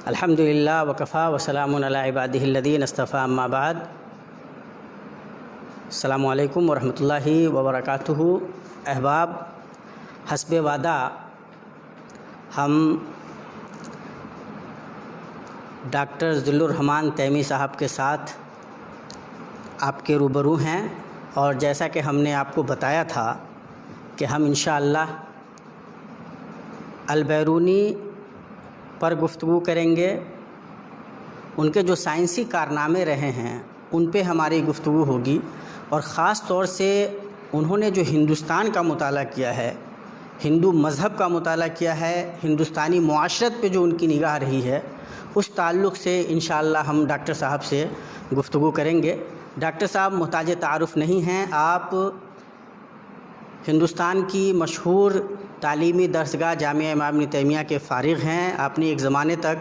الحمدللہ وکفا وسلام علی عبادہ الذین اصطفیٰ اما بعد۔ السلام علیکم ورحمۃ اللہ وبرکاتہ۔ احباب، حسب وعدہ ہم ڈاکٹر ذل الرحمان تیمی صاحب کے ساتھ آپ کے روبرو ہیں، اور جیسا کہ ہم نے آپ کو بتایا تھا کہ ہم انشاءاللہ البیرونی پر گفتگو کریں گے۔ ان کے جو سائنسی کارنامے رہے ہیں ان پہ ہماری گفتگو ہوگی، اور خاص طور سے انہوں نے جو ہندوستان کا مطالعہ کیا ہے، ہندو مذہب کا مطالعہ کیا ہے، ہندوستانی معاشرت پہ جو ان کی نگاہ رہی ہے، اس تعلق سے انشاءاللہ ہم ڈاکٹر صاحب سے گفتگو کریں گے۔ ڈاکٹر صاحب محتاج تعارف نہیں ہیں، آپ ہندوستان کی مشہور تعلیمی درسگاہ جامعہ امام ابن تیمیہ کے فارغ ہیں۔ آپ نے ایک زمانے تک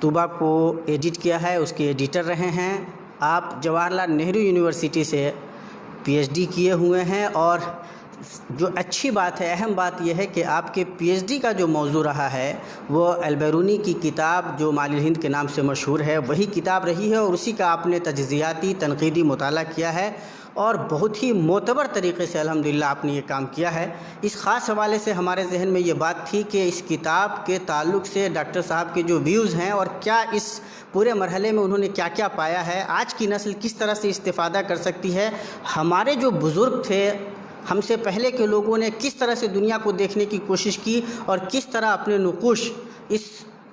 طوبہ کو ایڈٹ کیا ہے، اس کے ایڈیٹر رہے ہیں۔ آپ جواہر لال نہرو یونیورسٹی سے پی ایچ ڈی کیے ہوئے ہیں، اور جو اچھی بات ہے، اہم بات یہ ہے کہ آپ کے پی ایچ ڈی کا جو موضوع رہا ہے وہ البیرونی کی کتاب جو مال الہند کے نام سے مشہور ہے وہی کتاب رہی ہے، اور اسی کا آپ نے تجزیاتی تنقیدی مطالعہ کیا ہے، اور بہت ہی معتبر طریقے سے الحمدللہ آپ نے یہ کام کیا ہے۔ اس خاص حوالے سے ہمارے ذہن میں یہ بات تھی کہ اس کتاب کے تعلق سے ڈاکٹر صاحب کے جو ویوز ہیں، اور کیا اس پورے مرحلے میں انہوں نے کیا کیا پایا ہے، آج کی نسل کس طرح سے استفادہ کر سکتی ہے، ہمارے جو بزرگ تھے، ہم سے پہلے کے لوگوں نے کس طرح سے دنیا کو دیکھنے کی کوشش کی، اور کس طرح اپنے نقوش اس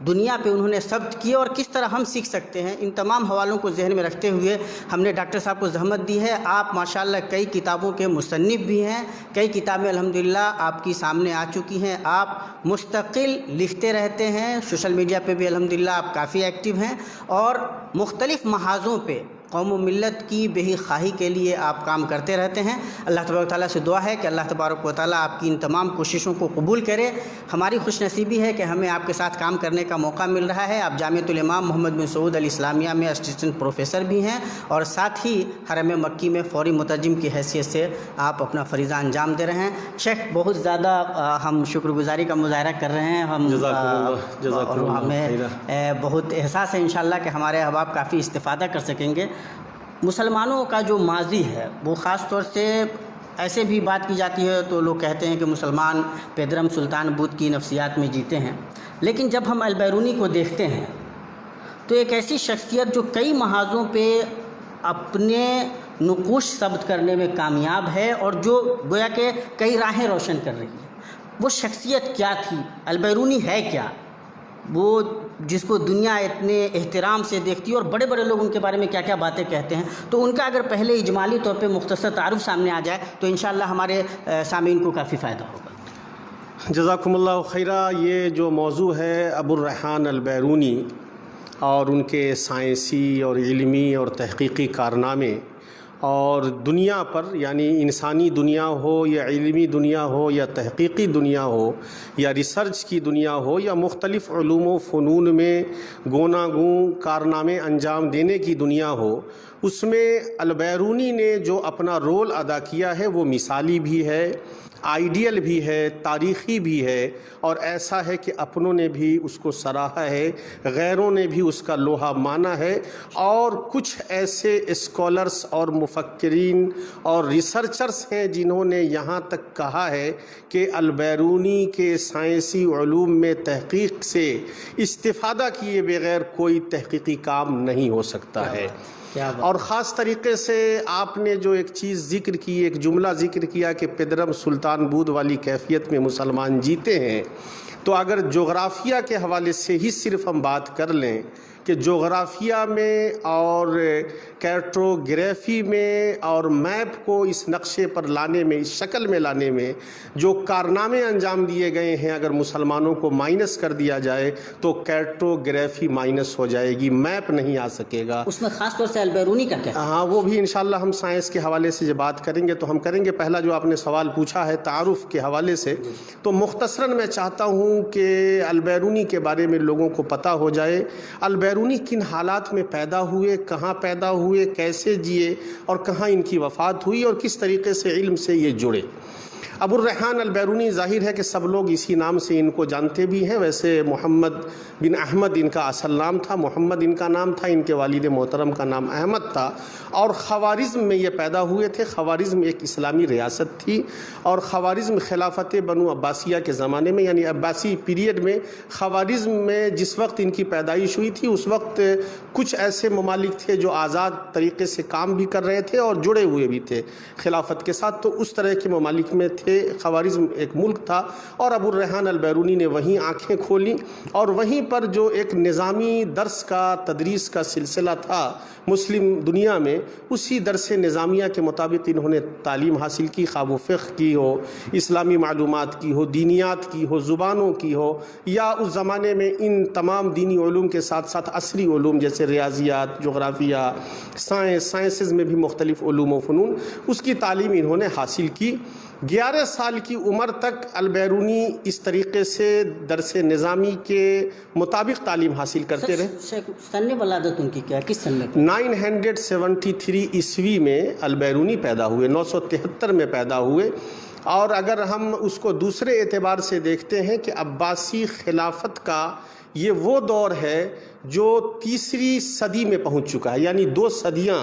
دنیا پہ انہوں نے ثبت کیے، اور کس طرح ہم سیکھ سکتے ہیں، ان تمام حوالوں کو ذہن میں رکھتے ہوئے ہم نے ڈاکٹر صاحب کو زحمت دی ہے۔ آپ ماشاءاللہ کئی کتابوں کے مصنف بھی ہیں، کئی کتابیں الحمدللہ آپ کی سامنے آ چکی ہیں، آپ مستقل لکھتے رہتے ہیں، سوشل میڈیا پہ بھی الحمدللہ آپ کافی ایکٹیو ہیں، اور مختلف محاذوں پہ قوم و ملت کی بے خواہی کے لیے آپ کام کرتے رہتے ہیں۔ اللہ تبارک و تعالیٰ سے دعا ہے کہ اللہ تبارک و تعالیٰ آپ کی ان تمام کوششوں کو قبول کرے۔ ہماری خوش نصیبی ہے کہ ہمیں آپ کے ساتھ کام کرنے کا موقع مل رہا ہے۔ آپ جامعۃ الامام محمد بن سعود الاسلامیہ میں اسسٹنٹ پروفیسر بھی ہیں، اور ساتھ ہی حرم مکی میں فوری مترجم کی حیثیت سے آپ اپنا فریضہ انجام دے رہے ہیں۔ شیخ، بہت زیادہ ہم شکر گزاری کا مظاہرہ کر رہے ہیں، ہمیں بہت احساس ہے انشاءاللہ کہ ہمارے احباب کافی استفادہ کر سکیں گے۔ مسلمانوں کا جو ماضی ہے وہ خاص طور سے ایسے بھی بات کی جاتی ہے تو لوگ کہتے ہیں کہ مسلمان پیدرم سلطان بدھ کی نفسیات میں جیتے ہیں، لیکن جب ہم البیرونی کو دیکھتے ہیں تو ایک ایسی شخصیت جو کئی محاذوں پہ اپنے نقوش ثبت کرنے میں کامیاب ہے، اور جو گویا کہ کئی راہیں روشن کر رہی ہے۔ وہ شخصیت کیا تھی؟ البیرونی ہے کیا؟ وہ جس کو دنیا اتنے احترام سے دیکھتی ہے، اور بڑے بڑے لوگ ان کے بارے میں کیا کیا باتیں کہتے ہیں، تو ان کا اگر پہلے اجمالی طور پہ مختصر تعارف سامنے آ جائے تو انشاءاللہ ہمارے سامعین کو کافی فائدہ ہوگا۔ جزاکم اللہ خیرہ۔ یہ جو موضوع ہے ابو الریحان البیرونی اور ان کے سائنسی اور علمی اور تحقیقی کارنامے، اور دنیا پر یعنی انسانی دنیا ہو یا علمی دنیا ہو یا تحقیقی دنیا ہو یا ریسرچ کی دنیا ہو یا مختلف علوم و فنون میں گوناگون کارنامے انجام دینے کی دنیا ہو، اس میں البیرونی نے جو اپنا رول ادا کیا ہے وہ مثالی بھی ہے، آئیڈیل بھی ہے، تاریخی بھی ہے، اور ایسا ہے کہ اپنوں نے بھی اس کو سراہا ہے، غیروں نے بھی اس کا لوہا مانا ہے، اور کچھ ایسے اسکالرز اور مفکرین اور ریسرچرز ہیں جنہوں نے یہاں تک کہا ہے کہ البیرونی کے سائنسی علوم میں تحقیق سے استفادہ کیے بغیر کوئی تحقیقی کام نہیں ہو سکتا ہے۔ اور خاص طریقے سے آپ نے جو ایک چیز ذکر کی، ایک جملہ ذکر کیا کہ پیدرم سلطان بود والی کیفیت میں مسلمان جیتے ہیں، تو اگر جغرافیہ کے حوالے سے ہی صرف ہم بات کر لیں کہ جغرافیہ میں اور کارٹوگرافی میں اور میپ کو اس نقشے پر لانے میں، اس شکل میں لانے میں جو کارنامے انجام دیے گئے ہیں، اگر مسلمانوں کو مائنس کر دیا جائے تو کارٹوگرافی مائنس ہو جائے گی، میپ نہیں آ سکے گا۔ اس میں خاص طور سے البیرونی کا کیا؟ ہاں، وہ بھی انشاءاللہ ہم سائنس کے حوالے سے جب بات کریں گے تو ہم کریں گے۔ پہلا جو آپ نے سوال پوچھا ہے تعارف کے حوالے سے، تو مختصراً میں چاہتا ہوں کہ البیرونی کے بارے میں لوگوں کو پتہ ہو جائے۔ البیرونی کن حالات میں پیدا ہوئے، کہاں پیدا ہوئے، کیسے جیے، اور کہاں ان کی وفات ہوئی، اور کس طریقے سے علم سے یہ جڑے۔ ابو الریحان البیرونی ظاہر ہے کہ سب لوگ اسی نام سے ان کو جانتے بھی ہیں. ویسے محمد بن احمد ان کا اصل نام تھا, محمد ان کا نام تھا, ان کے والد محترم کا نام احمد تھا, اور خوارزم میں یہ پیدا ہوئے تھے. خوارزم ایک اسلامی ریاست تھی, اور خوارزم خلافت بنو عباسیہ کے زمانے میں یعنی عباسی پیریڈ میں خوارزم میں جس وقت ان کی پیدائش ہوئی تھی اس وقت کچھ ایسے ممالک تھے جو آزاد طریقے سے کام بھی کر رہے تھے اور جڑے ہوئے بھی تھے خلافت کے ساتھ, تو اس طرح کے ممالک میں تھے. خوارزم ایک ملک تھا, اور ابو الریحان البیرونی نے وہیں آنکھیں کھولیں, اور وہیں پر جو ایک نظامی درس کا تدریس کا سلسلہ تھا مسلم دنیا میں, اسی درس نظامیہ کے مطابق انہوں نے تعلیم حاصل کی, خواہ وہ فقہ کی ہو, اسلامی معلومات کی ہو, دینیات کی ہو, زبانوں کی ہو, یا اس زمانے میں ان تمام دینی علوم کے ساتھ ساتھ عصری علوم جیسے ریاضیات, جغرافیہ, سائنسز میں بھی مختلف علوم و فنون, اس کی تعلیم انہوں نے حاصل کی. 11 سال کی عمر تک البیرونی اس طریقے سے درس نظامی کے مطابق تعلیم حاصل کرتے رہے. سن ولادت ان کی کیا, کس سن میں؟ 973 عیسوی میں البیرونی پیدا ہوئے, 973 میں پیدا ہوئے. اور اگر ہم اس کو دوسرے اعتبار سے دیکھتے ہیں کہ عباسی خلافت کا یہ وہ دور ہے جو تیسری صدی میں پہنچ چکا ہے, یعنی 2 صدیاں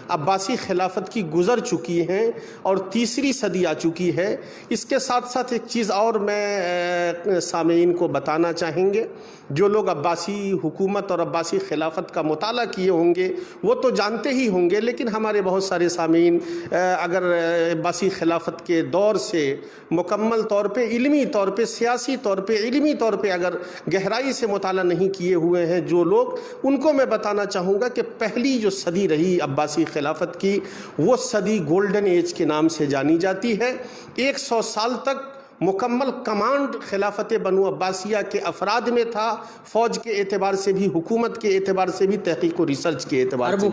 عباسی خلافت کی گزر چکی ہیں اور تیسری صدی آ چکی ہے. اس کے ساتھ ساتھ ایک چیز اور میں سامعین کو بتانا چاہیں گے, جو لوگ عباسی حکومت اور عباسی خلافت کا مطالعہ کیے ہوں گے وہ تو جانتے ہی ہوں گے, لیکن ہمارے بہت سارے سامعین اگر عباسی خلافت کے دور سے مکمل طور پہ علمی طور پہ, سیاسی طور پہ, علمی طور پہ اگر گہرائی سے مطالعہ نہیں کیے ہوئے ہیں جو لوگ, ان کو میں بتانا چاہوں گا کہ پہلی جو صدی رہی عباسی خلافت کی وہ صدی گولڈن ایج کے نام سے جانی جاتی ہے. 100 سال تک مکمل کمانڈ خلافت بنو عباسیہ کے افراد میں تھا, فوج کے اعتبار سے بھی, حکومت کے اعتبار سے بھی, تحقیق و ریسرچ کے اعتبار سے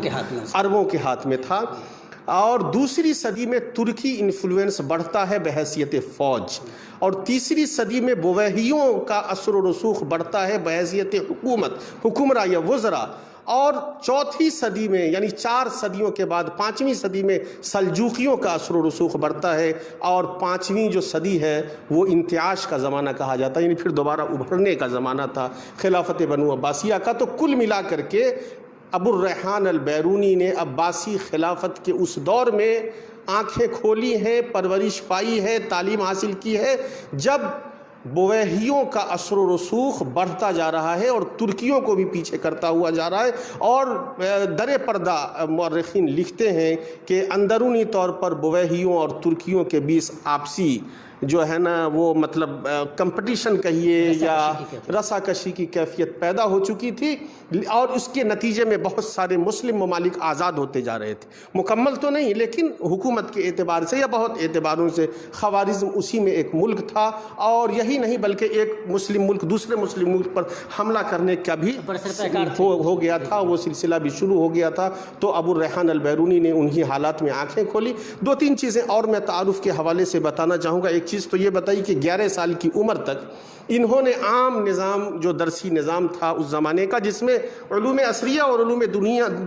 عربوں کے ہاتھ میں تھا. اور دوسری صدی میں ترکی انفلوئنس بڑھتا ہے بحیثیت فوج, اور تیسری صدی میں بویہیوں کا اثر و رسوخ بڑھتا ہے بحیثیت حکومت, حکمراں یا وزراء. اور چوتھی صدی میں یعنی 4 صدیوں کے بعد 5ویں صدی میں سلجوقیوں کا اثر و رسوخ بڑھتا ہے, اور 5ویں جو صدی ہے وہ انتعاش کا زمانہ کہا جاتا ہے, یعنی پھر دوبارہ ابھرنے کا زمانہ تھا خلافت بنو عباسیہ کا. تو کل ملا کر کے ابو الریحان البیرونی نے عباسی خلافت کے اس دور میں آنکھیں کھولی ہیں, پرورش پائی ہے, تعلیم حاصل کی ہے, جب بویہیوں کا اثر و رسوخ بڑھتا جا رہا ہے اور ترکیوں کو بھی پیچھے کرتا ہوا جا رہا ہے. اور در پردہ مورخین لکھتے ہیں کہ اندرونی طور پر بویہیوں اور ترکیوں کے بیچ آپسی جو ہے نا وہ مطلب کمپٹیشن کہیے یا رساکشی کی کیفیت پیدا ہو چکی تھی, اور اس کے نتیجے میں بہت سارے مسلم ممالک آزاد ہوتے جا رہے تھے. مکمل تو نہیں, لیکن حکومت کے اعتبار سے یا بہت اعتباروں سے خوارزم اسی میں ایک ملک تھا. اور یہی نہیں بلکہ ایک مسلم ملک دوسرے مسلم ملک پر حملہ کرنے کا بھی ہو گیا تھا, وہ سلسلہ بھی شروع ہو گیا تھا. تو ابو الریحان البیرونی نے انہی حالات میں آنکھیں کھولی. 2-3 چیزیں اور میں تعارف کے حوالے سے بتانا چاہوں گا. ایک چیز تو یہ بتائی کہ 11 سال کی عمر تک انہوں نے عام نظام جو درسی نظام تھا اس زمانے کا, جس میں علوم عصریہ اور علوم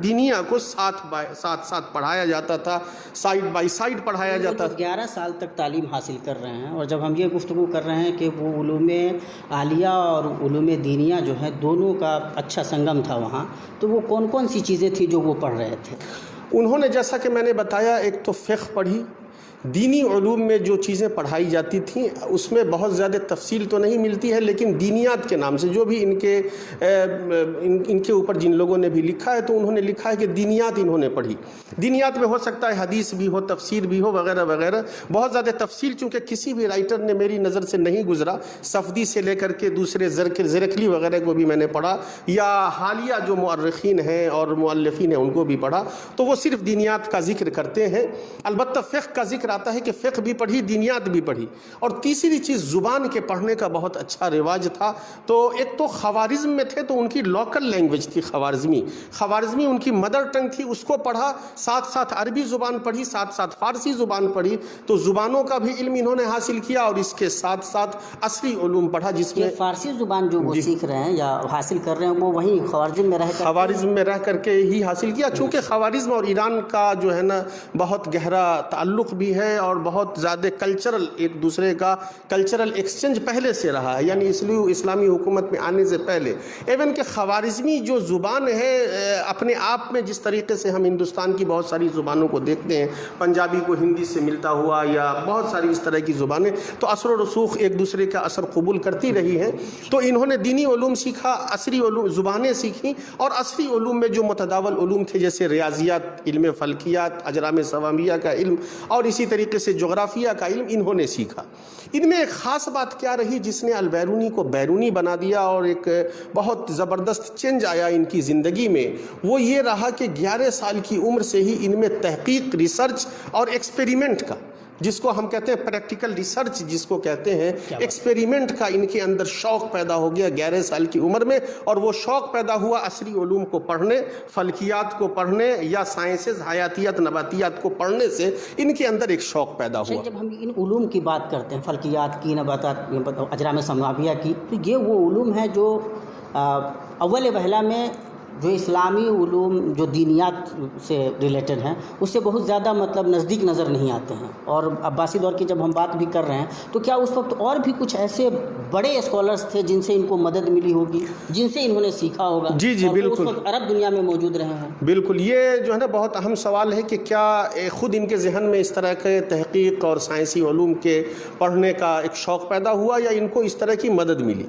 دینیہ کو ساتھ پڑھایا جاتا تھا, سائیڈ بائی سائیڈ پڑھایا جاتا تھا. 11 سال تک تعلیم حاصل کر رہے ہیں, اور جب ہم یہ گفتگو کر رہے ہیں کہ وہ علوم عالیہ اور علوم دینیہ جو ہے دونوں کا اچھا سنگم تھا وہاں, تو وہ کون کون سی چیزیں تھیں جو وہ پڑھ رہے تھے؟ انہوں نے جیسا کہ میں نے بتایا, ایک تو فقہ پڑھی. دینی علوم میں جو چیزیں پڑھائی جاتی تھیں اس میں بہت زیادہ تفصیل تو نہیں ملتی ہے, لیکن دینیات کے نام سے جو بھی ان کے اوپر جن لوگوں نے بھی لکھا ہے تو انہوں نے لکھا ہے کہ دینیات انہوں نے پڑھی. دینیات میں ہو سکتا ہے حدیث بھی ہو, تفسیر بھی ہو, وغیرہ وغیرہ. بہت زیادہ تفصیل چونکہ کسی بھی رائٹر نے میری نظر سے نہیں گزرا, صفدی سے لے کر کے دوسرے زرکلی وغیرہ کو بھی میں نے پڑھا, یا حالیہ جو مؤرخین ہیں اور مؤلفین ہیں ان کو بھی پڑھا, تو وہ صرف دینیات کا ذکر کرتے ہیں. البتہ فقہ کا ذکر آتا ہے کہ فقہ بھی پڑھی, دینیات بھی پڑھی. اور تیسری چیز زبان کے پڑھنے کا بہت اچھا رواج تھا. تو ایک تو خوارزم میں تھے تو ان کی لوکل لینگویج تھی خوارزمی ان کی مدر ٹنگ تھی, اس کو پڑھا, ساتھ ساتھ عربی زبان پڑھی, ساتھ ساتھ فارسی زبان پڑھی. تو زبانوں کا بھی علم انہوں نے حاصل کیا, اور اس کے ساتھ ساتھ عصری علوم پڑھا, جس میں فارسی زبان جو وہ سیکھ رہے ہیں یا حاصل کر رہے ہیں وہ وہیں خوارزم میں رہ کر کے ہی حاصل کیا. چونکہ خوارزم اور ایران کا جو ہے نا بہت گہرا تعلق بھی ہے, ہے اور بہت زیادہ کلچرل ایک دوسرے کا کلچرل ایکسچینج پہلے سے رہا ہے، یعنی اسلامی حکومت میں آنے سے پہلے ایون کہ خوارزمی جو زبان ہے اپنے آپ میں جس طریقے سے ہم ہندوستان کی بہت ساری زبانوں کو دیکھتے ہیں، پنجابی کو ہندی سے ملتا ہوا یا بہت ساری اس طرح کی زبانیں، تو اثر و رسوخ ایک دوسرے کا اثر قبول کرتی رہی ہیں. تو انہوں نے دینی علوم سیکھا، عصری علوم زبانیں سیکھیں، اور عصری علوم میں جو متداول علوم تھے جیسے ریاضیات، علم فلکیات، اجرام سوامیہ کا علم اور اسی طریقے سے جغرافیہ کا علم انہوں نے سیکھا. ان میں ایک خاص بات کیا رہی جس نے البیرونی کو بیرونی بنا دیا اور ایک بہت زبردست چینج آیا ان کی زندگی میں، وہ یہ رہا کہ 11 سال کی عمر سے ہی ان میں تحقیق، ریسرچ اور ایکسپیریمنٹ کا، جس کو ہم کہتے ہیں پریکٹیکل ریسرچ جس کو کہتے ہیں، ایکسپیریمنٹ کا ان کے اندر شوق پیدا ہو گیا 11 سال کی عمر میں. اور وہ شوق پیدا ہوا عصری علوم کو پڑھنے، فلکیات کو پڑھنے یا سائنسز، حیاتیات، نباتیات کو پڑھنے سے ان کے اندر ایک شوق پیدا ہوا. جب ہم ان علوم کی بات کرتے ہیں، فلکیات کی، نباتات، اجرام سماویہ کی، تو یہ وہ علوم ہیں جو اول وہلہ میں جو اسلامی علوم جو دینیات سے ریلیٹڈ ہیں اس سے بہت زیادہ مطلب نزدیک نظر نہیں آتے ہیں. اور عباسی دور کی جب ہم بات بھی کر رہے ہیں تو کیا اس وقت اور بھی کچھ ایسے بڑے اسکالرس تھے جن سے ان کو مدد ملی ہوگی، جن سے انہوں نے سیکھا ہوگا؟ جی اور بالکل، اس وقت عرب دنیا میں موجود رہے ہیں. بالکل. یہ جو ہے نا بہت اہم سوال ہے کہ کیا خود ان کے ذہن میں اس طرح کے تحقیق اور سائنسی علوم کے پڑھنے کا ایک شوق پیدا ہوا یا ان کو اس طرح کی مدد ملی؟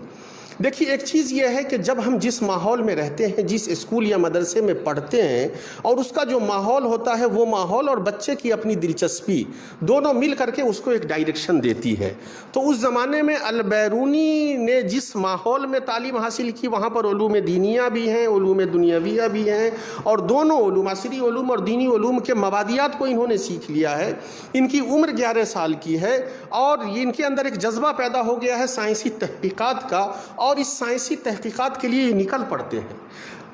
دیکھیے، ایک چیز یہ ہے کہ جب ہم جس ماحول میں رہتے ہیں، جس اسکول یا مدرسے میں پڑھتے ہیں، اور اس کا جو ماحول ہوتا ہے، وہ ماحول اور بچے کی اپنی دلچسپی دونوں مل کر کے اس کو ایک ڈائریکشن دیتی ہے. تو اس زمانے میں البیرونی نے جس ماحول میں تعلیم حاصل کی وہاں پر علوم دینیہ بھی ہیں، علوم دنیاویہ بھی ہیں، اور دونوں علوم، عصری علوم اور دینی علوم کے مبادیات کو انہوں نے سیکھ لیا ہے. ان کی عمر 11 سال کی ہے اور ان کے اندر ایک جذبہ پیدا ہو گیا ہے سائنسی تحقیقات کا، اور اس سائنسی تحقیقات کے لیے نکل پڑتے ہیں.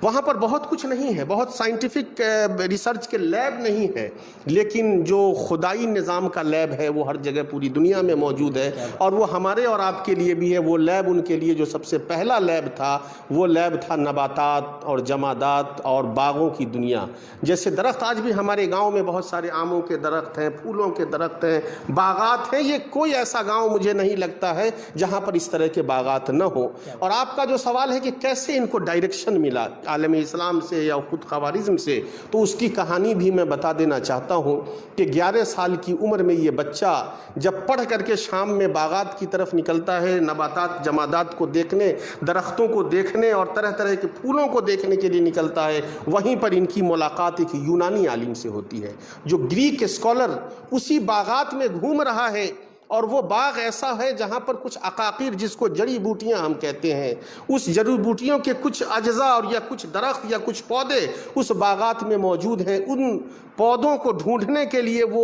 وہاں پر بہت کچھ نہیں ہے، بہت سائنٹیفک ریسرچ کے لیب نہیں ہے، لیکن جو خدائی نظام کا لیب ہے وہ ہر جگہ پوری دنیا میں موجود ہے. اور وہ ہمارے اور آپ کے لیے بھی ہے. وہ لیب ان کے لیے جو سب سے پہلا لیب تھا، وہ لیب تھا نباتات اور جمادات اور باغوں کی دنیا. جیسے درخت آج بھی ہمارے گاؤں میں بہت سارے آموں کے درخت ہیں، پھولوں کے درخت ہیں، باغات ہیں. یہ کوئی ایسا گاؤں مجھے نہیں لگتا ہے جہاں پر اس طرح کے باغات نہ ہو. اور آپ کا جو سوال ہے کہ کیسے ان کو ڈائریکشن ملا عالم اسلام سے یا خود خوارزم سے، تو اس کی کہانی بھی میں بتا دینا چاہتا ہوں کہ 11 سال کی عمر میں یہ بچہ جب پڑھ کر کے شام میں باغات کی طرف نکلتا ہے، نباتات، جمادات کو دیکھنے، درختوں کو دیکھنے اور طرح طرح کے پھولوں کو دیکھنے کے لیے نکلتا ہے، وہیں پر ان کی ملاقات ایک یونانی عالم سے ہوتی ہے جو گریک اسکالر اسی باغات میں گھوم رہا ہے. اور وہ باغ ایسا ہے جہاں پر کچھ عقاقیر، جس کو جڑی بوٹیاں ہم کہتے ہیں، اس جڑی بوٹیوں کے کچھ اجزاء اور یا کچھ درخت یا کچھ پودے اس باغات میں موجود ہیں. ان پودوں کو ڈھونڈنے کے لیے وہ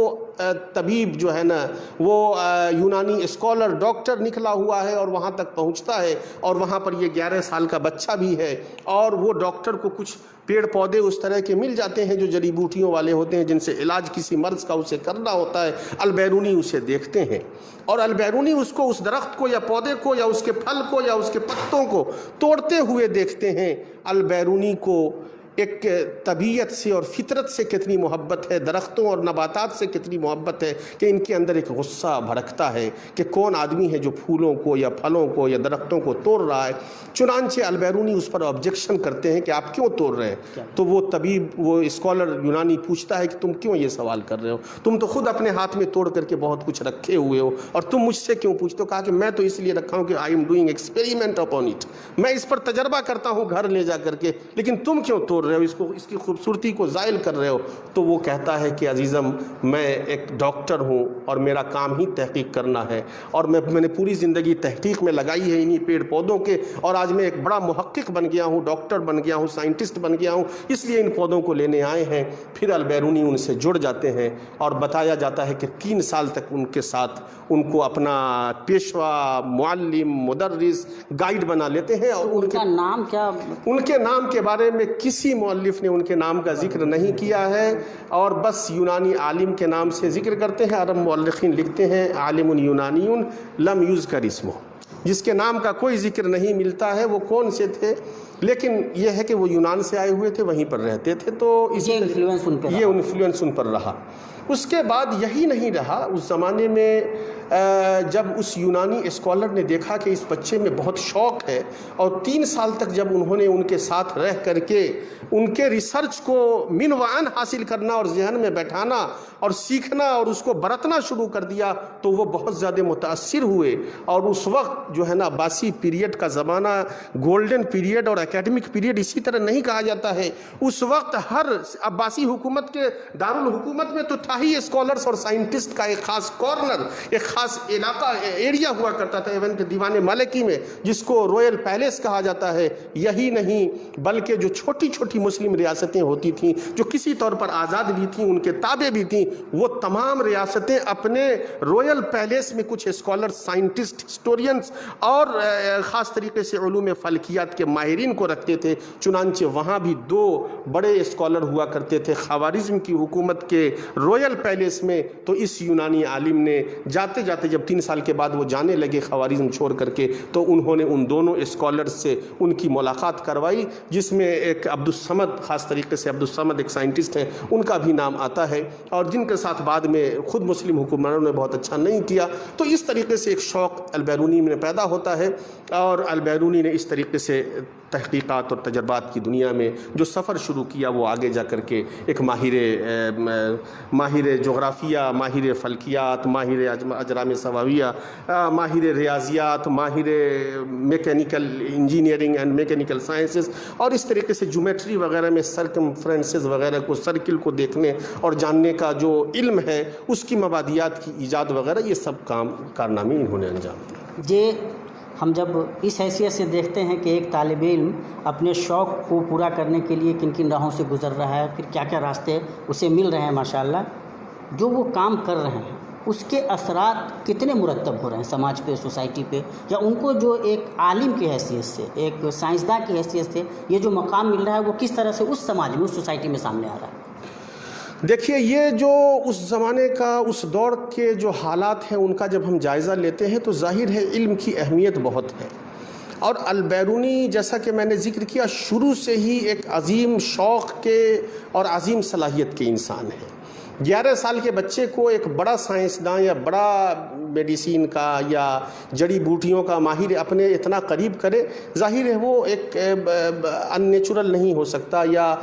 طبیب جو ہے نا، وہ یونانی اسکالر، ڈاکٹر نکلا ہوا ہے اور وہاں تک پہنچتا ہے. اور وہاں پر یہ 11 سال کا بچہ بھی ہے اور وہ ڈاکٹر کو کچھ پیڑ پودے اس طرح کے مل جاتے ہیں جو جڑی بوٹیوں والے ہوتے ہیں، جن سے علاج کسی مرض کا اسے کرنا ہوتا ہے. البیرونی اسے دیکھتے ہیں اور البیرونی اس کو، اس درخت کو یا پودے کو یا اس کے پھل کو یا اس کے پتوں کو توڑتے ہوئے دیکھتے ہیں. البیرونی کو ایک طبیعت سے اور فطرت سے کتنی محبت ہے، درختوں اور نباتات سے کتنی محبت ہے کہ ان کے اندر ایک غصہ بھڑکتا ہے کہ کون آدمی ہے جو پھولوں کو یا پھلوں کو یا درختوں کو توڑ رہا ہے. چنانچہ البیرونی اس پر آبجیکشن کرتے ہیں کہ آپ کیوں توڑ رہے ہیں. تو وہ طبیب، وہ اسکالر یونانی پوچھتا ہے کہ تم کیوں یہ سوال کر رہے ہو، تم تو خود اپنے ہاتھ میں توڑ کر کے بہت کچھ رکھے ہوئے ہو اور تم مجھ سے کیوں پوچھتے ہو. کہا کہ میں تو اس لیے رکھا ہوں کہ I am doing experiment upon it, میں اس پر تجربہ کرتا ہوں گھر لے جا کر کے، لیکن تم کیوں توڑ رہے ہو، اس کی خوبصورتی کو زائل کر رہے ہو. تو وہ کہتا ہے کہ عزیزم، میں ایک ڈاکٹر ہوں اور میرا کام ہی تحقیق کرنا ہے، اور میں نے پوری زندگی تحقیق میں لگائی ہے انہی پیڑ پودوں کے، اور آج میں ایک بڑا محقق بن گیا ہوں، ڈاکٹر بن گیا ہوں، سائنٹسٹ بن گیا ہوں، اس لیے ان پودوں کو لینے آئے ہیں. پھر البیرونی ان سے جڑ جاتے ہیں اور بتایا جاتا ہے کہ 3 سال تک ان کے ساتھ ان کو اپنا پیشوا، معلم، مدرس، گائیڈ بنا لیتے ہیں. اور ان کا نام کیا؟ ان کے نام کے بارے میں کسی مؤلف نے ان کے نام کا ذکر نہیں کیا ہے، اور بس یونانی عالم کے نام سے ذکر کرتے ہیں. عرب مؤرخین لکھتے ہیں عالم یونانی لم یذکر اسمہ، جس کے نام کا کوئی ذکر نہیں ملتا ہے، وہ کون سے تھے، لیکن یہ ہے کہ وہ یونان سے آئے ہوئے تھے، وہیں پر رہتے تھے، تو یہ انفلوئنس ان پر رہا۔ اس کے بعد یہی نہیں رہا، اس زمانے میں جب اس یونانی اسکالر نے دیکھا کہ اس بچے میں بہت شوق ہے، اور 3 سال تک جب انہوں نے ان کے ساتھ رہ کر کے ان کے ریسرچ کو من وعن حاصل کرنا اور ذہن میں بیٹھانا اور سیکھنا اور اس کو برتنا شروع کر دیا، تو وہ بہت زیادہ متاثر ہوئے۔ اور اس وقت جو ہے نا عباسی پیریڈ کا زمانہ گولڈن پیریڈ اور اکیڈمک پیریڈ اسی طرح نہیں کہا جاتا ہے، اس وقت ہر عباسی حکومت کے دارالحکومت میں تو تھا ہی اسکالرس اور سائنٹسٹ کا ایک خاص کارنر، ایک خاص علاقہ ایریا ہوا کرتا تھا، ایون کہ دیوان ملکی میں جس کو رویل پیلیس کہا جاتا ہے۔ یہی نہیں بلکہ جو چھوٹی چھوٹی مسلم ریاستیں ہوتی تھیں جو کسی طور پر آزاد بھی تھیں، ان کے تابع بھی تھیں، وہ تمام ریاستیں اپنے رویل پیلیس میں کچھ اسکالر، سائنٹسٹ، ہسٹورینز اور خاص طریقے سے علوم فلکیات کے ماہرین کو رکھتے تھے۔ چنانچہ وہاں بھی 2 بڑے اسکالر ہوا کرتے تھے خوارزم کی حکومت کے رویل پیلیس میں۔ تو اس یونانی عالم نے جاتے جاتے جب 3 سال کے بعد وہ جانے لگے خوارزم چھوڑ کر کے، تو انہوں نے ان دونوں اسکالر سے ان کی ملاقات کروائی، جس میں ایک عبدالصمد، خاص طریقے سے عبدالصمد ایک سائنٹسٹ ہیں، ان کا بھی نام آتا ہے، اور جن کے ساتھ بعد میں خود مسلم حکمرانوں نے بہت اچھا نہیں کیا۔ تو اس طریقے سے ایک شوق البیرونی میں پیدا ہوتا ہے، اور البیرونی نے اس طریقے سے تحقیقات اور تجربات کی دنیا میں جو سفر شروع کیا، وہ آگے جا کر کے ایک ماہر جغرافیہ، ماہر فلکیات، ماہر اجرام سماویہ، ماہر ریاضیات، ماہر mechanical engineering and mechanical sciences, اور اس طریقے سے جیومیٹری وغیرہ میں سرکمفرنسز وغیرہ کو، سرکل کو دیکھنے اور جاننے کا جو علم ہے، اس کی مبادیات کی ایجاد وغیرہ، یہ سب کارنامے انہوں نے انجام دیے۔ یہ ہم جب اس حیثیت سے دیکھتے ہیں کہ ایک طالب علم اپنے شوق کو پورا کرنے کے لیے کن کن راہوں سے گزر رہا ہے، پھر کیا کیا راستے اسے مل رہے ہیں، ماشاءاللہ جو وہ کام کر رہے ہیں اس کے اثرات کتنے مرتب ہو رہے ہیں سماج پہ، سوسائٹی پہ، یا ان کو جو ایک عالم کی حیثیت سے، ایک سائنسداں کی حیثیت سے یہ جو مقام مل رہا ہے، وہ کس طرح سے اس سماج میں، اس سوسائٹی میں سامنے آ رہا ہے؟ دیکھیے، یہ جو اس زمانے کا، اس دور کے جو حالات ہیں، ان کا جب ہم جائزہ لیتے ہیں تو ظاہر ہے علم کی اہمیت بہت ہے، اور البیرونی جیسا کہ میں نے ذکر کیا شروع سے ہی ایک عظیم شوق کے اور عظیم صلاحیت کے انسان ہیں۔ 11 سال کے بچے کو ایک بڑا سائنسداں یا بڑا میڈیسین کا یا جڑی بوٹیوں کا ماہر اپنے اتنا قریب کرے، ظاہر ہے وہ ایک ان نیچرل نہیں ہو سکتا یا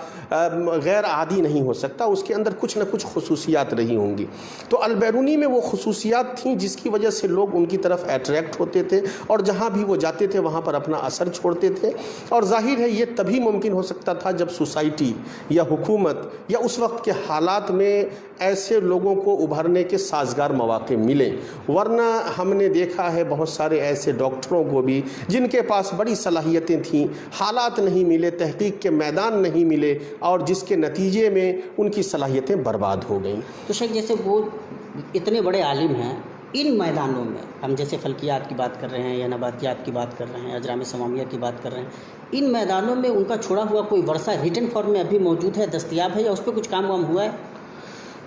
غیر عادی نہیں ہو سکتا، اس کے اندر کچھ نہ کچھ خصوصیات رہی ہوں گی۔ تو البیرونی میں وہ خصوصیات تھیں جس کی وجہ سے لوگ ان کی طرف اٹریکٹ ہوتے تھے، اور جہاں بھی وہ جاتے تھے وہاں پر اپنا اثر چھوڑتے تھے۔ اور ظاہر ہے یہ تبھی ممکن ہو سکتا تھا جب سوسائٹی یا حکومت یا اس وقت کے حالات میں ایسے لوگوں کو ابھرنے کے سازگار مواقع ملیں، ورنہ ہم نے دیکھا ہے بہت سارے ایسے ڈاکٹروں کو بھی جن کے پاس بڑی صلاحیتیں تھیں، حالات نہیں ملے، تحقیق کے میدان نہیں ملے، اور جس کے نتیجے میں ان کی صلاحیتیں برباد ہو گئیں۔ تو شیخ، جیسے وہ اتنے بڑے عالم ہیں، ان میدانوں میں ہم جیسے فلکیات کی بات کر رہے ہیں یا نباتیات کی بات کر رہے ہیں، اجرام سماویہ کی بات کر رہے ہیں، ان میدانوں میں ان کا چھوڑا ہوا کوئی ورثہ ریٹن فارم میں ابھی موجود ہے، دستیاب ہے، یا اس پہ کچھ کام وام ہوا ہے؟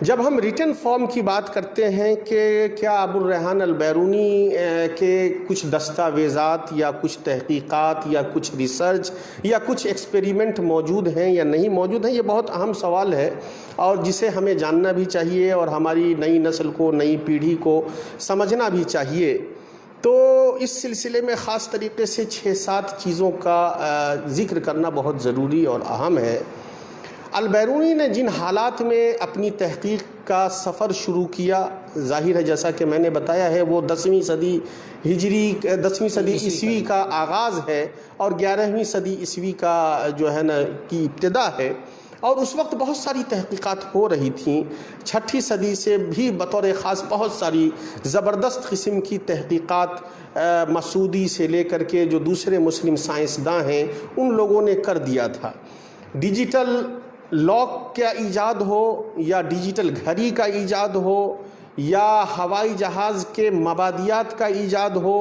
جب ہم ریٹن فارم کی بات کرتے ہیں کہ کیا ابو الریحان البیرونی کے کچھ دستاویزات یا کچھ تحقیقات یا کچھ ریسرچ یا کچھ ایکسپیریمنٹ موجود ہیں یا نہیں موجود ہیں، یہ بہت اہم سوال ہے، اور جسے ہمیں جاننا بھی چاہیے اور ہماری نئی نسل کو، نئی پیڑھی کو سمجھنا بھی چاہیے۔ تو اس سلسلے میں خاص طریقے سے 6-7 چیزوں کا ذکر کرنا بہت ضروری اور اہم ہے۔ البیرونی نے جن حالات میں اپنی تحقیق کا سفر شروع کیا، ظاہر ہے جیسا کہ میں نے بتایا ہے وہ 10ویں صدی عیسوی کا آغاز ہے، اور 11ویں صدی عیسوی کا جو ہے نا کی ابتدا ہے، اور اس وقت بہت ساری تحقیقات ہو رہی تھیں۔ 6ٹھی صدی سے بھی بطور خاص بہت ساری زبردست قسم کی تحقیقات مسعودی سے لے کر کے جو دوسرے مسلم سائنسداں ہیں ان لوگوں نے کر دیا تھا۔ ڈیجیٹل لاک کا ایجاد ہو، یا ڈیجیٹل گھڑی کا ایجاد ہو، یا ہوائی جہاز کے مبادیات کا ایجاد ہو،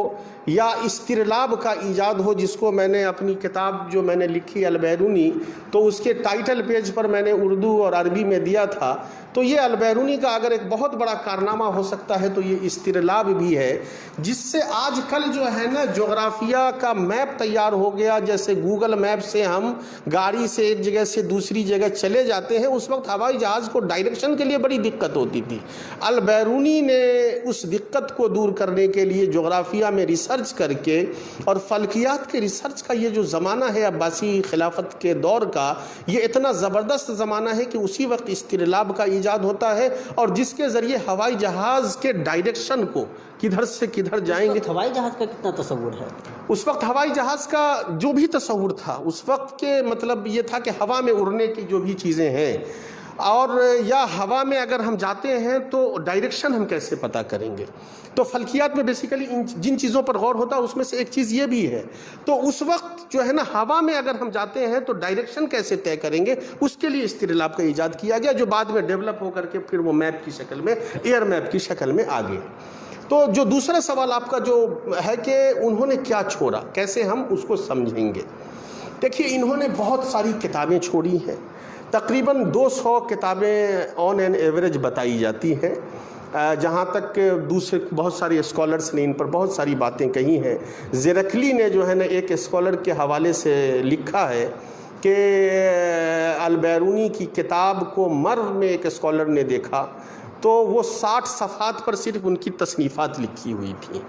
یا استرلاب کا ایجاد ہو، جس کو میں نے اپنی کتاب جو میں نے لکھی البیرونی، تو اس کے ٹائٹل پیج پر میں نے اردو اور عربی میں دیا تھا. تو یہ البیرونی کا اگر ایک بہت بڑا کارنامہ ہو سکتا ہے تو یہ استرلاب بھی ہے، جس سے آج کل جو ہے نا جغرافیہ کا میپ تیار ہو گیا. جیسے گوگل میپ سے ہم گاڑی سے ایک جگہ سے دوسری جگہ چلے جاتے ہیں، اس وقت ہوائی جہاز کو ڈائریکشن کے لیے بڑی دقت ہوتی تھی. البیرونی نے اس دقت کو دور کرنے کے لیے جغرافیہ میں ریسرچ کر کے اور فلکیات کے ریسرچ کا یہ جو زمانہ ہے عباسی خلافت کے دور کا، یہ اتنا زبردست زمانہ ہے کہ اسی وقت استرلاب کا ایجاد ہوتا ہے، اور جس کے ذریعے ہوائی جہاز کے ڈائریکشن کو کدھر سے کدھر جائیں گے. ہوائی جہاز کا کتنا تصور ہے؟ اس وقت ہوائی جہاز کا جو بھی تصور تھا اس وقت کے مطلب یہ تھا کہ ہوا میں اڑنے کی جو بھی چیزیں ہیں، اور یا ہوا میں اگر ہم جاتے ہیں تو ڈائریکشن ہم کیسے پتہ کریں گے. تو فلکیات میں بیسیکلی جن چیزوں پر غور ہوتا ہے اس میں سے ایک چیز یہ بھی ہے. تو اس وقت جو ہے نا ہوا میں اگر ہم جاتے ہیں تو ڈائریکشن کیسے طے کریں گے، اس کے لیے استرلاب کا ایجاد کیا گیا، جو بعد میں ڈیولپ ہو کر کے پھر وہ میپ کی شکل میں، ایئر میپ کی شکل میں آ گیا. تو جو دوسرا سوال آپ کا جو ہے کہ انہوں نے کیا چھوڑا، کیسے ہم اس کو سمجھیں گے. دیکھیے انہوں نے بہت ساری کتابیں چھوڑی ہیں، تقریباً 200 کتابیں آن این ایوریج بتائی جاتی ہیں. جہاں تک دوسرے بہت سارے اسکالرس نے ان پر بہت ساری باتیں کہی ہیں. زیرکلی نے جو ہے نا ایک اسکالر کے حوالے سے لکھا ہے کہ البیرونی کی کتاب کو مرو میں ایک اسکالر نے دیکھا تو وہ 60 صفحات پر صرف ان کی تصنیفات لکھی ہوئی تھیں،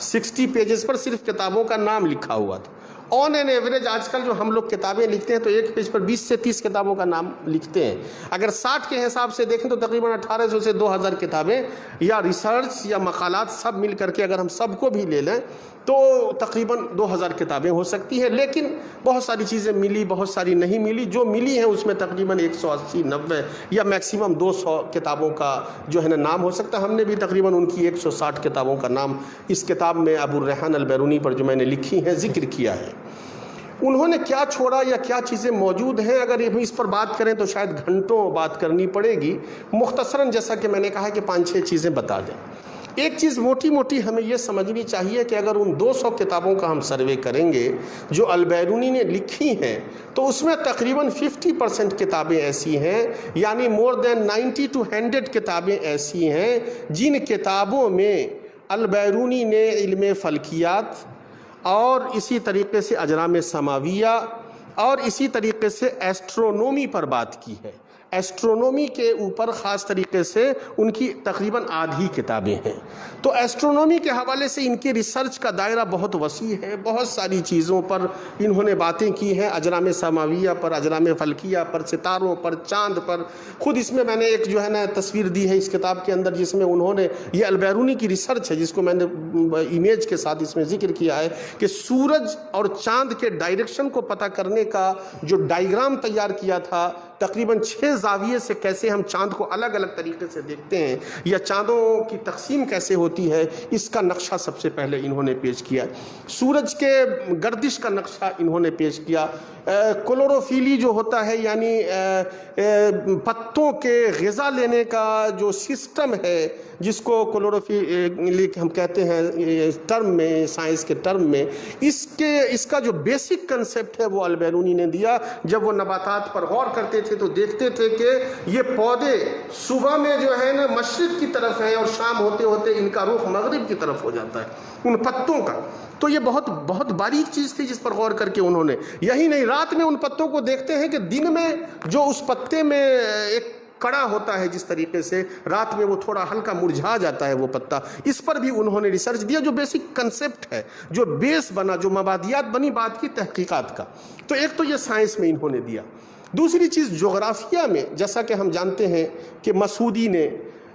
60 پیجز پر صرف کتابوں کا نام لکھا ہوا تھا. آن این ایوریج آج کل جو ہم لوگ کتابیں لکھتے ہیں تو ایک پیج پر 20 سے 30 کتابوں کا نام لکھتے ہیں. اگر 60 کے حساب سے دیکھیں تو تقریباً 1800 سے 2000 کتابیں یا ریسرچ یا مقالات سب مل کر کے اگر ہم سب کو بھی لے لیں تو تقریباً 2000 کتابیں ہو سکتی ہیں. لیکن بہت ساری چیزیں ملی، بہت ساری نہیں ملی. جو ملی ہیں اس میں تقریباً 180 90 یا میکسیمم 200 کتابوں کا جو ہے نا نام ہو سکتا ہے. ہم نے بھی تقریباً ان کی 160 کتابوں کا نام اس کتاب میں ابو الریحان البیرونی پر جو میں نے لکھی ہیں ذکر کیا ہے. انہوں نے کیا چھوڑا یا کیا چیزیں موجود ہیں، اگر اس پر بات کریں تو شاید گھنٹوں بات کرنی پڑے گی. مختصراً جیسا کہ میں نے کہا کہ 5-6 چیزیں بتا دیں. ایک چیز موٹی موٹی ہمیں یہ سمجھنی چاہیے کہ اگر ان 200 کتابوں کا ہم سروے کریں گے جو البیرونی نے لکھی ہیں تو اس میں تقریباً 50% کتابیں ایسی ہیں، یعنی مور دین 90 to 100 کتابیں ایسی ہیں جن کتابوں میں البیرونی نے علم فلکیات اور اسی طریقے سے اجرام سماویہ اور اسی طریقے سے ایسٹرونومی پر بات کی ہے. ایسٹرونومی کے اوپر خاص طریقے سے ان کی تقریباً آدھی کتابیں ہیں. تو ایسٹرونومی کے حوالے سے ان کی ریسرچ کا دائرہ بہت وسیع ہے. بہت ساری چیزوں پر انہوں نے باتیں کی ہیں، اجرام سماویہ پر، اجرام فلکیہ پر، ستاروں پر، چاند پر. خود اس میں نے ایک جو ہے نا تصویر دی ہے اس کتاب کے اندر جس میں انہوں نے، یہ البیرونی کی ریسرچ ہے جس کو میں نے امیج کے ساتھ اس میں ذکر کیا ہے کہ سورج اور چاند کے ڈائریکشن کو پتہ کرنے کا جو ڈائیگرام تیار کیا تھا، تقریباً 6 زاویے سے کیسے ہم چاند کو الگ الگ طریقے سے دیکھتے ہیں یا چاندوں کی تقسیم کیسے ہوتی ہے، اس کا نقشہ سب سے پہلے انہوں نے پیش کیا. سورج کے گردش کا نقشہ انہوں نے پیش کیا. کلوروفیلی جو ہوتا ہے یعنی پتوں کے غذا لینے کا جو سسٹم ہے جس کو کلوروفیلی ہم کہتے ہیں ٹرم میں، سائنس کے ٹرم میں، اس کا جو بیسک کنسپٹ ہے وہ البیرونی نے دیا. جب وہ نباتات پر غور کرتے تھے تو دیکھتے تھے کہ یہ پودے صبح میں جو ہے نا مشرق کی طرف ہیں اور شام ہوتے ہوتے ان کا رخ مغرب کی طرف ہو جاتا ہے ان پتوں کا. تو یہ بہت باریک چیز تھی جس پر غور کر کے انہوں نے. یہی نہیں، رات میں ان پتوں کو دیکھتے ہیں کہ دن میں جو اس پتے میں ایک کڑا ہوتا ہے جس طریقے سے رات میں وہ تھوڑا ہلکا مرجھا جاتا ہے وہ پتا. اس پر بھی انہوں نے ریسرچ دیا جو بیسک کنسپٹ ہے، جو بیس بنا، جو مبادیات بنی بات کی تحقیقات کا. تو ایک تو یہ سائنس میں انہوں نے دیا. دوسری چیز جغرافیہ میں، جیسا کہ ہم جانتے ہیں کہ مسعودی نے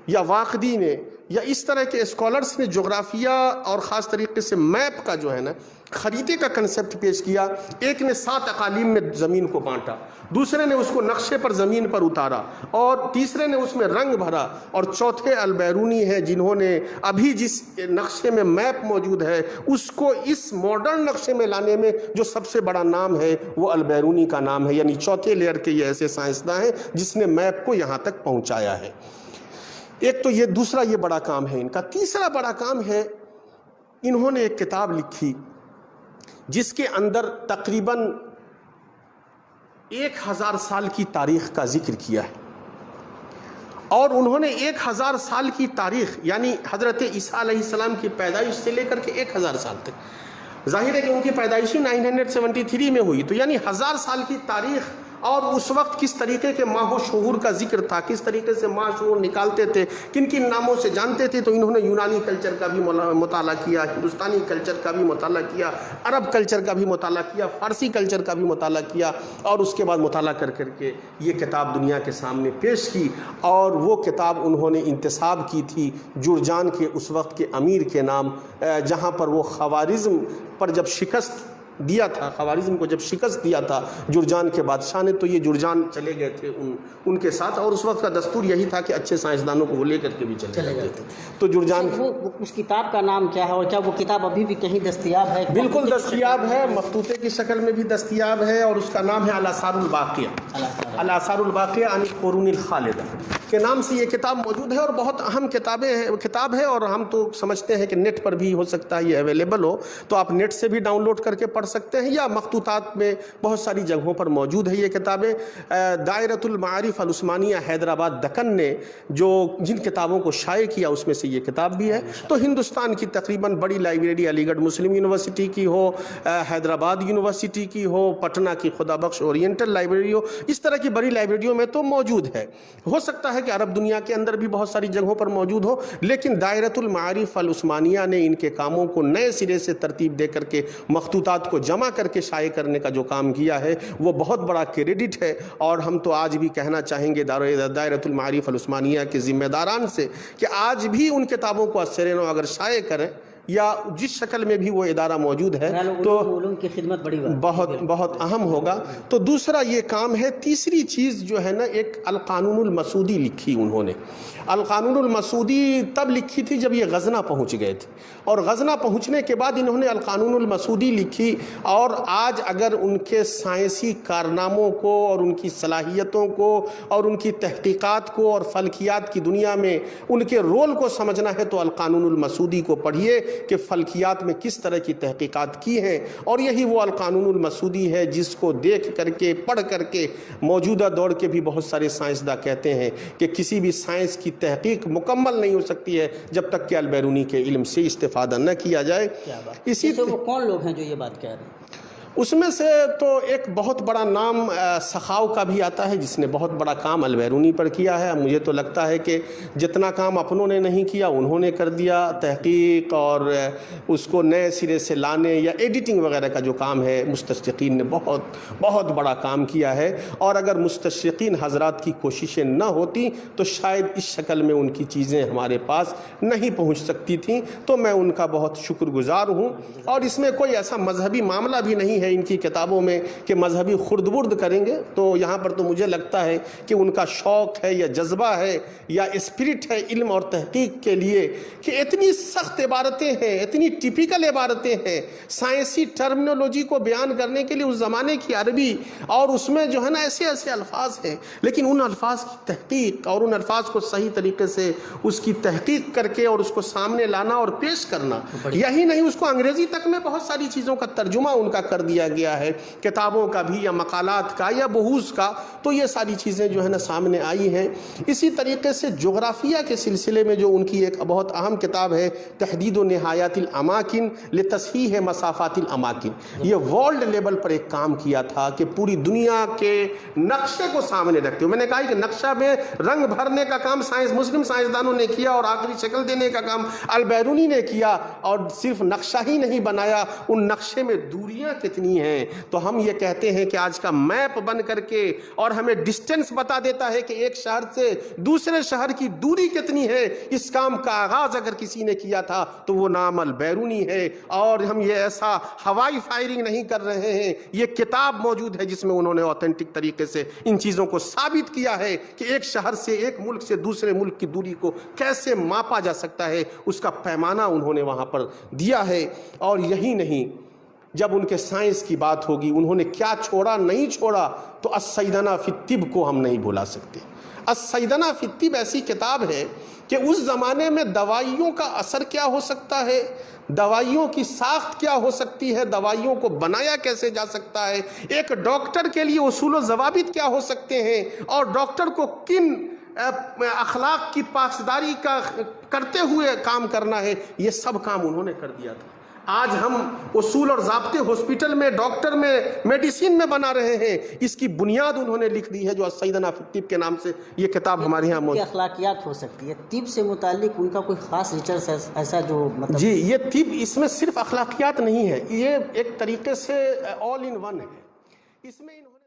یا واقدی نے یا اس طرح کے اسکالرس نے جغرافیہ اور خاص طریقے سے میپ کا جو ہے نا خریدے کا کنسپٹ پیش کیا. ایک نے 7 اقالیم میں زمین کو بانٹا، دوسرے نے اس کو نقشے پر زمین پر اتارا، اور تیسرے نے اس میں رنگ بھرا، اور چوتھے البیرونی ہیں جنہوں نے ابھی جس نقشے میں میپ موجود ہے اس کو اس ماڈرن نقشے میں لانے میں جو سب سے بڑا نام ہے وہ البیرونی کا نام ہے. یعنی چوتھے لیئر کے یہ ایسے سائنسداں ہیں جس نے میپ کو یہاں تک پہنچایا ہے. ایک تو یہ دوسرا یہ بڑا کام ہے ان کا. تیسرا بڑا کام ہے انہوں نے ایک کتاب لکھی جس کے اندر تقریباً 1000 سال کی تاریخ کا ذکر کیا ہے، اور انہوں نے 1000 سال کی تاریخ یعنی حضرت عیسیٰ علیہ السلام کی پیدائش سے لے کر کے 1000 سال تک، ظاہر ہے کہ ان کی پیدائشی 973 میں ہوئی، تو یعنی 1000 سال کی تاریخ، اور اس وقت کس طریقے کے ماہ و شعور کا ذکر تھا، کس طریقے سے ماہ شعور نکالتے تھے، کن کن ناموں سے جانتے تھے، تو انہوں نے یونانی کلچر کا بھی مطالعہ کیا، ہندوستانی کلچر کا بھی مطالعہ کیا، عرب کلچر کا بھی مطالعہ کیا، فارسی کلچر کا بھی مطالعہ کیا، اور اس کے بعد مطالعہ کر کر کے یہ کتاب دنیا کے سامنے پیش کی، اور وہ کتاب انہوں نے انتساب کی تھی جرجان کے اس وقت کے امیر کے نام، جہاں پر وہ خوارزم پر جب شکست دیا تھا، خوارزم کو جب شکست دیا تھا جرجان کے بادشاہ نے، تو یہ جرجان چلے گئے تھے ان کے ساتھ، اور اس وقت کا دستور یہی تھا کہ اچھے سائنسدانوں کو وہ لے کر کے بھی چلے گئے تھے۔ تو جرجان وہ اس کتاب کا نام کیا ہے، اور کیا وہ کتاب ابھی بھی کہیں دستیاب ہے؟ بالکل دستیاب ہے، مخطوطے کی شکل میں بھی دستیاب ہے، اور اس کا نام ہے الاثار الباقیہ، الاثار الباقیہ عن القرون الخالدہ کے نام سے یہ کتاب موجود ہے، اور بہت اہم کتاب ہے، اور ہم تو سمجھتے ہیں کہ نیٹ پر بھی ہو سکتا ہے یہ اویلیبل ہو، تو آپ نیٹ سے بھی ڈاؤن لوڈ کر کے پڑھ سکتے ہیں، یا مخطوطات میں بہت ساری جگہوں پر موجود ہے یہ کتابیں۔ دائرۃ المعارف العثمانیہ حیدرآباد دکن نے جن کتابوں کو شائع کیا اس میں سے یہ کتاب بھی ہے۔ تو ہندوستان کی تقریباً بڑی لائبریری، علی گڑھ مسلم یونیورسٹی کی ہو، حیدرآباد یونیورسٹی کی ہو، پٹنہ کی خدا بخش اورینٹل لائبریری ہو، اس طرح کی بڑی لائبریریوں میں تو موجود ہے۔ ہو سکتا ہے کہ عرب دنیا کے اندر بھی بہت ساری جگہوں پر موجود ہو، لیکن دائرۃ المعارف العثمانیہ نے ان کے کاموں کو نئے سرے سے ترتیب دے کر کے مخطوطات کو جمع کر کے شائع کرنے کا جو کام کیا ہے وہ بہت بڑا کریڈٹ ہے، اور ہم تو آج بھی کہنا چاہیں گے دائرۃ المعارف العثمانیہ کے ذمہ داران سے کہ آج بھی ان کتابوں کو اثر نو اگر شائع کریں، یا جس شکل میں بھی وہ ادارہ موجود ہے، تو علوم کی خدمت بڑی بہت اہم ہوگا۔ تو دوسرا یہ کام ہے۔ تیسری چیز جو ہے نا، ایک القانون المسعودی لکھی انہوں نے۔ القانون المسعودی تب لکھی تھی جب یہ غزنہ پہنچ گئے تھے، اور غزنہ پہنچنے کے بعد انہوں نے القانون المسعودی لکھی، اور آج اگر ان کے سائنسی کارناموں کو اور ان کی صلاحیتوں کو اور ان کی تحقیقات کو اور فلکیات کی دنیا میں ان کے رول کو سمجھنا ہے تو القانون المسعودی کو پڑھیے کہ فلکیات میں کس طرح کی تحقیقات کی ہیں، اور یہی وہ القانون المسعودی ہے جس کو دیکھ کر کے پڑھ کر کے موجودہ دور کے بھی بہت سارے سائنسداں کہتے ہیں کہ کسی بھی سائنس کی تحقیق مکمل نہیں ہو سکتی ہے جب تک کہ البیرونی کے علم سے استفادہ نہ کیا جائے۔ اسی سے وہ کون لوگ ہیں جو یہ بات کہہ رہے ہیں؟ اس میں سے تو ایک بہت بڑا نام سخاو کا بھی آتا ہے، جس نے بہت بڑا کام البیرونی پر کیا ہے۔ مجھے تو لگتا ہے کہ جتنا کام اپنوں نے نہیں کیا انہوں نے کر دیا، تحقیق اور اس کو نئے سرے سے لانے یا ایڈیٹنگ وغیرہ کا جو کام ہے، مستشرقین نے بہت بڑا کام کیا ہے، اور اگر مستشرقین حضرات کی کوششیں نہ ہوتی تو شاید اس شکل میں ان کی چیزیں ہمارے پاس نہیں پہنچ سکتی تھیں۔ تو میں ان کا بہت شکر گزار ہوں، اور اس میں کوئی ایسا مذہبی معاملہ بھی نہیں ہے ان کی کتابوں میں کہ مذہبی خرد برد کریں گے۔ تو یہاں پر تو مجھے لگتا ہے کہ ان کا شوق ہے یا جذبہ ہے یا اسپرٹ ہے علم اور تحقیق کے لیے، کہ اتنی سخت عبارتیں ہیں، اتنی ٹیپیکل عبارتیں ہیں، سائنسی ٹرمینولوجی کو بیان کرنے کے لیے اس زمانے کی عربی، اور اس میں جو ہے نا ایسے الفاظ ہیں، لیکن ان الفاظ کی تحقیق اور ان الفاظ کو صحیح طریقے سے اس کی تحقیق کر کے اور اس کو سامنے لانا اور پیش کرنا، یہی نہیں اس کو انگریزی تک میں بہت ساری چیزوں کا ترجمہ ان کا کر دیا گیا ہے، کتابوں کا بھی یا مقالات کا یا بحوث کا۔ تو یہ ساری چیزیں جو ہے نا سامنے آئی ہیں۔ اسی طریقے سے جغرافیہ کے سلسلے میں جو ان کی ایک بہت اہم کتاب ہے، تحدید و نہایات الاماکن لتصحیح مسافات الاماکن، یہ ورلڈ لیول پر ایک کام کیا تھا کہ پوری دنیا کے نقشے کو سامنے رکھتے ہوئے، میں نے کہا کہ نقشہ میں رنگ بھرنے کا کام مسلم سائنسدانوں نے کیا، اور آخری شکل دینے کا کام البیرونی نے کیا، اور صرف نقشہ ہی نہیں بنایا، ان نقشے میں دوریاں کتنی ہیں۔ تو ہم یہ کہتے ہیں کہ آج کا میپ بن کر کے اور ہمیں ڈسٹینس بتا دیتا ہے کہ ایک شہر سے دوسرے شہر کی دوری کتنی ہے۔ اس کام کا آغاز اگر کسی نے کیا تھا تو وہ نام البیرونی ہے، اور ہم یہ ایسا ہوائی فائرنگ نہیں کر رہے ہیں، یہ کتاب موجود ہے جس میں انہوں نے اوتھینٹک طریقے سے ان چیزوں کو ثابت کیا ہے کہ ایک شہر سے، ایک ملک سے دوسرے ملک کی دوری کو کیسے ماپا جا سکتا ہے، اس کا پیمانہ انہوں نے وہاں پر دیا ہے۔ اور یہی نہیں، جب ان کے سائنس کی بات ہوگی انہوں نے کیا چھوڑا نہیں چھوڑا، تو السیدنا فی الطب کو ہم نہیں بھلا سکتے۔ السیدنا فی الطب ایسی کتاب ہے کہ اس زمانے میں دوائیوں کا اثر کیا ہو سکتا ہے، دوائیوں کی ساخت کیا ہو سکتی ہے، دوائیوں کو بنایا کیسے جا سکتا ہے، ایک ڈاکٹر کے لیے اصول و ضوابط کیا ہو سکتے ہیں، اور ڈاکٹر کو کن اخلاق کی پاسداری کا کرتے ہوئے کام کرنا ہے، یہ سب کام انہوں نے کر دیا تھا۔ آج ہم اصول اور ضابطے ہاسپٹل میں، ڈاکٹر میں، میڈیسین میں بنا رہے ہیں، اس کی بنیاد انہوں نے لکھ دی ہے، جو السیدنا فی الطب کے نام سے یہ کتاب ہمارے یہاں موجود ہے۔ اخلاقیات ہو سکتی ہے، طب سے متعلق ان کا کوئی خاص ریسرچ ایسا جو مطلب؟ جی، یہ طب اس میں صرف اخلاقیات نہیں ہے، یہ ایک طریقے سے آل ان ون ہے، اس میں